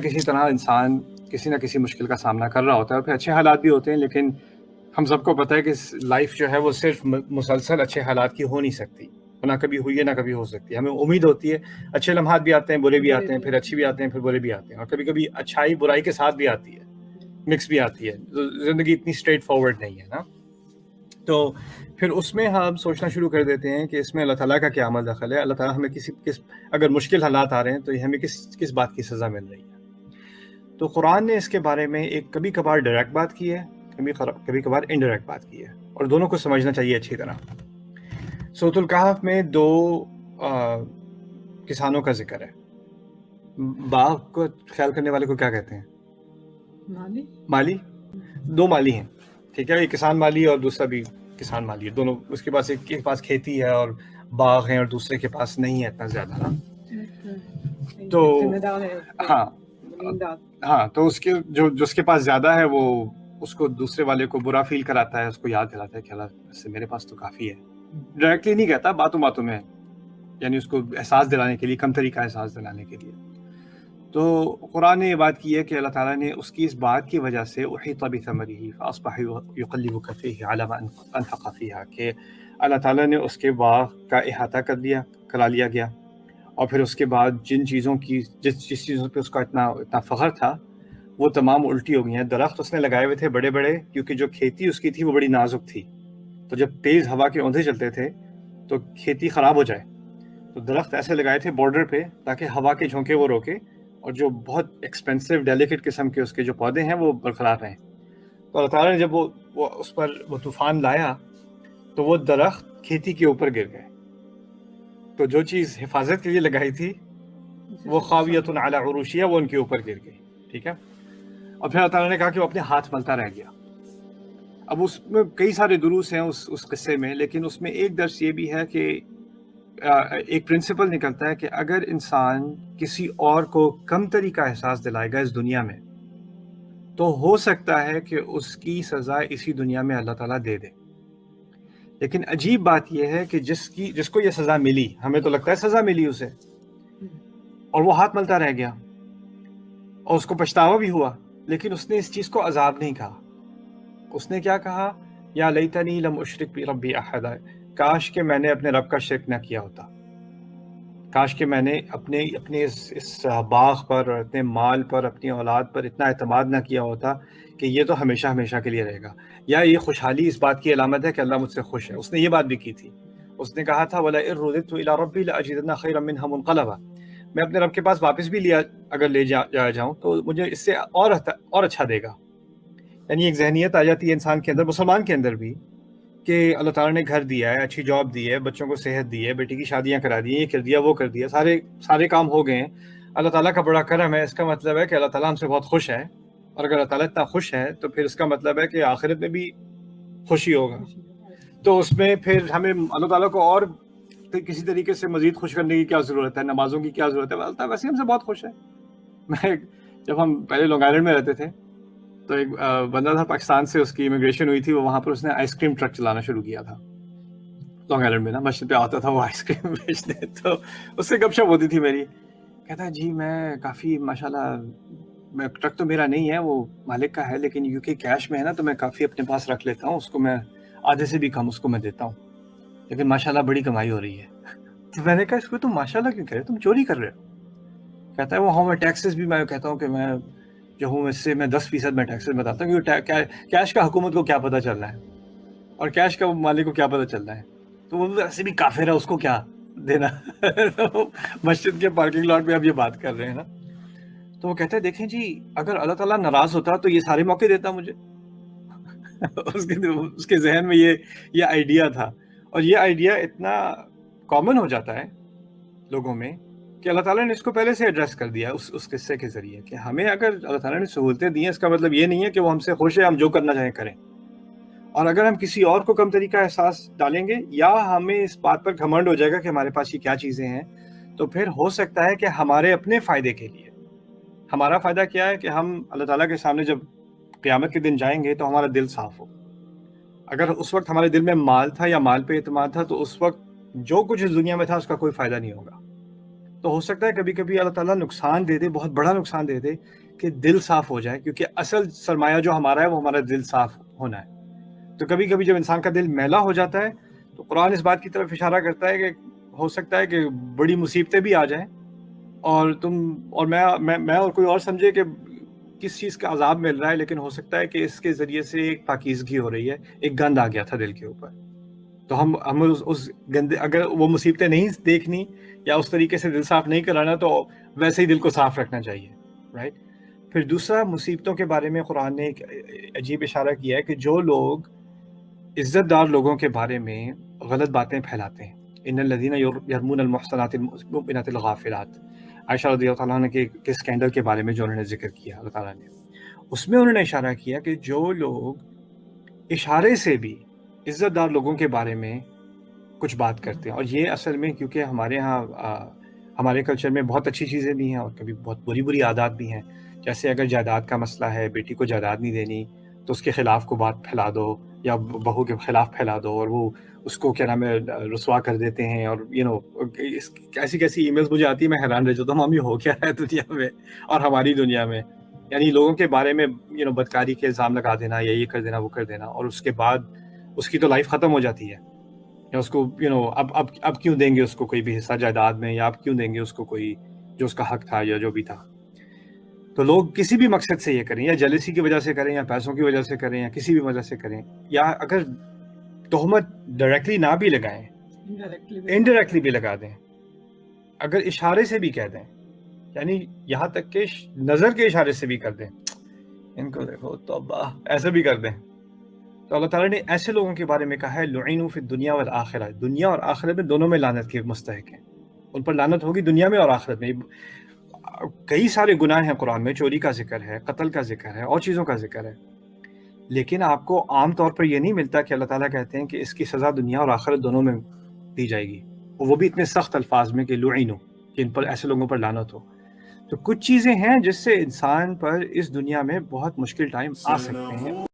کسی طرح انسان کسی نہ کسی مشکل کا سامنا کر رہا ہوتا ہے، اور پھر اچھے حالات بھی ہوتے ہیں، لیکن ہم سب کو پتہ ہے کہ لائف جو ہے وہ صرف مسلسل اچھے حالات کی ہو نہیں سکتی، نہ کبھی ہوئی ہے نہ کبھی ہو سکتی ہے۔ ہمیں امید ہوتی ہے، اچھے لمحات بھی آتے ہیں، برے بھی آتے ہیں، پھر اچھی بھی آتے ہیں، پھر برے بھی آتے ہیں، اور کبھی کبھی اچھائی برائی کے ساتھ بھی آتی ہے، مکس بھی آتی ہے۔ زندگی اتنی اسٹریٹ فارورڈ نہیں ہے نا، تو پھر اس میں ہم سوچنا شروع کر دیتے ہیں کہ اس میں اللہ تعالیٰ کا کیا عمل دخل ہے، اللہ تعالیٰ ہمیں اگر مشکل حالات آ رہے ہیں تو ہمیں کس بات کی سزا مل رہی ہے۔ تو قرآن نے اس کے بارے میں ایک کبھی کبھار ڈائریکٹ بات کی ہے، کبھی کبھار انڈائریکٹ بات کی ہے، اور دونوں کو سمجھنا چاہیے اچھی طرح۔ سورۃ الکہف میں دو کسانوں کا ذکر ہے۔ باغ کو خیال کرنے والے کو کیا کہتے ہیں؟ مالی۔ دو مالی ہیں، ٹھیک ہے، ایک کسان مالی اور دوسرا بھی کسان مالی ہے، دونوں اس کے پاس، ایک کے پاس کھیتی ہے اور باغ ہیں اور دوسرے کے پاس نہیں ہے اتنا زیادہ نا، تو ہاں تو اس کے جو اس کے پاس زیادہ ہے وہ اس کو دوسرے والے کو برا فیل کراتا ہے، اس کو یاد دلاتا ہے کہ اللہ اس سے میرے پاس تو کافی ہے۔ ڈائریکٹلی نہیں کہتا، باتوں باتوں میں، یعنی اس کو احساس دلانے کے لیے، کم طریقہ احساس دلانے کے لیے۔ تو قرآن نے یہ بات کی ہے کہ اللہ تعالیٰ نے اس کی اس بات کی وجہ سے احیط بثمرہ فاصبح یقلب کفیہ علی ما انفق فیہا، کہ اللہ تعالیٰ نے اس کے باغ کا احاطہ کرا لیا گیا، اور پھر اس کے بعد جس چیزوں پہ اس کا اتنا فخر تھا وہ تمام الٹی ہو گئی ہیں۔ درخت اس نے لگائے ہوئے تھے بڑے بڑے، کیونکہ جو کھیتی اس کی تھی وہ بڑی نازک تھی، تو جب تیز ہوا کے اوندھے چلتے تھے تو کھیتی خراب ہو جائے، تو درخت ایسے لگائے تھے بارڈر پہ تاکہ ہوا کے جھونکے وہ روکے، اور جو بہت ایکسپینسو ڈیلیکیٹ قسم کے اس کے جو پودے ہیں وہ برقرار رہیں۔ تو اللہ تعالیٰ نے جب وہ اس پر وہ طوفان لایا تو وہ درخت کھیتی کے اوپر گر گئے، تو جو چیز حفاظت کے لیے لگائی تھی وہ خاویۃ علی عروشیہ، وہ ان کے اوپر گر گئی، ٹھیک ہے۔ اور پھر اللہ تعالیٰ نے کہا کہ وہ اپنے ہاتھ ملتا رہ گیا۔ اب اس میں کئی سارے دروس ہیں اس قصے میں، لیکن اس میں ایک درس یہ بھی ہے کہ ایک پرنسپل نکلتا ہے کہ اگر انسان کسی اور کو کم تری کا احساس دلائے گا اس دنیا میں، تو ہو سکتا ہے کہ اس کی سزا اسی دنیا میں اللہ تعالیٰ دے دے۔ لیکن عجیب بات یہ ہے کہ جس کو یہ سزا ملی، ہمیں تو لگتا ہے سزا ملی اسے، اور وہ ہاتھ ملتا رہ گیا اور اس کو پچھتاوا بھی ہوا، لیکن اس نے اس چیز کو عذاب نہیں کہا۔ اس نے کیا کہا؟ یا لیتنی لم اشرک بربی احدا، کاش کہ میں نے اپنے رب کا شرک نہ کیا ہوتا، کاش کہ میں نے اپنے اس باغ پر اور اپنے مال پر، اپنی اولاد پر اتنا اعتماد نہ کیا ہوتا کہ یہ تو ہمیشہ ہمیشہ کے لیے رہے گا، یا یہ خوشحالی اس بات کی علامت ہے کہ اللہ مجھ سے خوش ہے۔ اس نے یہ بات بھی کی تھی، اس نے کہا تھا وَلَئِن رُدِدتُّ إِلَىٰ رَبِّي لَأَجِدَنَّ خَيْرًا مِنْهَا مُنْقَلَبًا، میں اپنے رب کے پاس واپس بھی اگر لے جاؤں تو مجھے اس سے اور اچھا دے گا۔ یعنی ایک ذہنیت آ جاتی ہے انسان کے اندر، مسلمان کے اندر بھی، کہ اللہ تعالیٰ نے گھر دیا ہے، اچھی جاب دی ہے، بچوں کو صحت دی ہے، بیٹی کی شادیاں کرا دی ہیں، یہ کر دیا وہ کر دیا، سارے کام ہو گئے ہیں، اللہ تعالیٰ کا بڑا کرم ہے۔ اس کا مطلب ہے کہ اللہ تعالیٰ ہم سے بہت خوش ہے، اور اگر اللہ تعالیٰ اتنا خوش ہے تو پھر اس کا مطلب ہے کہ آخرت میں بھی خوشی ہوگا۔ تو اس میں پھر ہمیں اللہ تعالیٰ کو اور کسی طریقے سے مزید خوش کرنے کی کیا ضرورت ہے، نمازوں کی کیا ضرورت ہے؟ اللہ تعالیٰ ویسے ہم سے بہت خوش ہے۔ جب ہم پہلے لانگ آئیلینڈ میں رہتے تھے تو ایک بندہ تھا پاکستان سے، اس کی امیگریشن ہوئی تھی، وہ وہاں پر اس نے آئس کریم ٹرک چلانا شروع کیا تھا لانگ آئیلینڈ میں نا، مسجد پہ آتا تھا وہ آئس کریم بیچنے، تو اس سے گپ شپ ہوتی تھی میری، کہتا ہے جی میں کافی ماشاءاللہ، ٹرک تو میرا نہیں ہے، وہ مالک کا ہے، لیکن یوکہ کیش میں ہے نا تو میں کافی اپنے پاس رکھ لیتا ہوں، اس کو میں آدھے سے بھی کم اس کو میں دیتا ہوں، لیکن ماشاءاللہ بڑی کمائی ہو رہی ہے۔ تو میں نے کہا اس کو تم ماشاءاللہ کیوں کہہ رہے ہو، تم چوری کر رہے ہو؟ کہتا ہے وہ ہاں میں ٹیکسز بھی، میں کہتا ہوں کہ میں جو ہوں اس سے میں 10% میں ٹیکسز بتاتا ہوں، کیونکہ کیش کا حکومت کو کیا پتہ چل رہا ہے اور کیش کا مالک کو کیا پتہ چل رہا ہے، تو وہ ایسے بھی کافر ہے، اس کو کیا دینا۔ مسجد کے پارکنگ لاٹ میں اب یہ بات کر رہے ہیں نا، تو وہ کہتے ہیں دیکھیں جی اگر اللہ تعالیٰ ناراض ہوتا تو یہ سارے موقع دیتا مجھے۔ اس کے ذہن میں یہ آئیڈیا تھا، اور یہ آئیڈیا اتنا کامن ہو جاتا ہے لوگوں میں کہ اللہ تعالیٰ نے اس کو پہلے سے ایڈریس کر دیا اس قصے کے ذریعے کہ ہمیں اگر اللہ تعالیٰ نے سہولتیں دی ہیں، اس کا مطلب یہ نہیں ہے کہ وہ ہم سے خوش ہے، ہم جو کرنا چاہیں کریں، اور اگر ہم کسی اور کو کم طریقہ احساس ڈالیں گے یا ہمیں اس بات پر گھمنڈ ہو جائے گا کہ ہمارے پاس یہ کیا چیزیں ہیں، تو پھر ہو سکتا ہے کہ ہمارے اپنے فائدے کے لیے، ہمارا فائدہ کیا ہے کہ ہم اللہ تعالیٰ کے سامنے جب قیامت کے دن جائیں گے تو ہمارا دل صاف ہو۔ اگر اس وقت ہمارے دل میں مال تھا یا مال پہ اعتماد تھا تو اس وقت جو کچھ اس دنیا میں تھا اس کا کوئی فائدہ نہیں ہوگا، تو ہو سکتا ہے کبھی کبھی اللہ تعالیٰ نقصان دے دے، بہت بڑا نقصان دے دے کہ دل صاف ہو جائے، کیونکہ اصل سرمایہ جو ہمارا ہے وہ ہمارا دل صاف ہونا ہے۔ تو کبھی کبھی جب انسان کا دل میلا ہو جاتا ہے تو قرآن اس بات کی طرف اشارہ کرتا ہے کہ ہو سکتا ہے کہ بڑی مصیبتیں بھی آ جائیں اور میں اور کوئی اور سمجھے کہ کس چیز کا عذاب مل رہا ہے، لیکن ہو سکتا ہے کہ اس کے ذریعے سے ایک پاکیزگی ہو رہی ہے، ایک گند آ گیا تھا دل کے اوپر، تو ہم اس گندے، اگر وہ مصیبتیں نہیں دیکھنی یا اس طریقے سے دل صاف نہیں کرانا تو ویسے ہی دل کو صاف رکھنا چاہیے، رائٹ۔ پھر دوسرا، مصیبتوں کے بارے میں قرآن نے ایک عجیب اشارہ کیا ہے کہ جو لوگ عزت دار لوگوں کے بارے میں غلط باتیں پھیلاتے ہیں، ان الذین یرمون المحصنات المؤمنات الغافلات، عائشہ رضی اللہ تعالیٰ عنہ کے اسکینڈل کے بارے میں جو انہوں نے ذکر کیا اللہ تعالیٰ نے، اس میں انہوں نے اشارہ کیا کہ جو لوگ اشارے سے بھی عزت دار لوگوں کے بارے میں کچھ بات کرتے ہیں، اور یہ اصل میں کیونکہ ہمارے ہاں ہمارے کلچر میں بہت اچھی چیزیں بھی ہیں اور کبھی بہت بری عادات بھی ہیں، جیسے اگر جائیداد کا مسئلہ ہے، بیٹی کو جائیداد نہیں دینی تو اس کے خلاف کو بات پھیلا دو یا بہو کے خلاف پھیلا دو، اور وہ اس کو کیا نام ہے رسوا کر دیتے ہیں، اور ایسی کیسی ای میلز مجھے آتی ہے، میں حیران رہ جاتا ہوں ہم یہ ہو کیا ہے دنیا میں اور ہماری دنیا میں، یعنی لوگوں کے بارے میں بدکاری کے الزام لگا دینا یا یہ کر دینا وہ کر دینا، اور اس کے بعد اس کی تو لائف ختم ہو جاتی ہے، یا اس کو اب کیوں دیں گے اس کو کوئی بھی حصہ جائیداد میں، یا اب کیوں دیں گے اس کو کوئی جو اس کا حق تھا یا جو بھی تھا۔ تو لوگ کسی بھی مقصد سے یہ کریں، یا جیلسی کی وجہ سے کریں یا پیسوں کی وجہ سے کریں یا کسی بھی وجہ سے کریں، یا اگر تہمت ڈائریکٹلی نہ بھی لگائیں، انڈائریکٹلی بھی لگا دیں، اگر اشارے سے بھی کہہ دیں، یعنی یہاں تک کہ نظر کے اشارے سے بھی کر دیں، ان کو دیکھو توبہ، ایسے بھی کر دیں، تو اللہ تعالیٰ نے ایسے لوگوں کے بارے میں کہا ہے لعنوا فی الدنیا والآخرہ، دنیا اور آخرت میں دونوں میں لعنت کے مستحق ہیں، ان پر لعنت ہوگی دنیا میں اور آخرت میں۔ کئی سارے گناہ ہیں قرآن میں، چوری کا ذکر ہے، قتل کا ذکر ہے، اور چیزوں کا ذکر ہے، لیکن آپ کو عام طور پر یہ نہیں ملتا کہ اللہ تعالیٰ کہتے ہیں کہ اس کی سزا دنیا اور آخرت دونوں میں دی جائے گی، اور وہ بھی اتنے سخت الفاظ میں کہ لعنوا، کہ ان پر ایسے لوگوں پر لعنت ہو۔ تو کچھ چیزیں ہیں جس سے انسان پر اس دنیا میں بہت مشکل ٹائم آ سکتے ہیں۔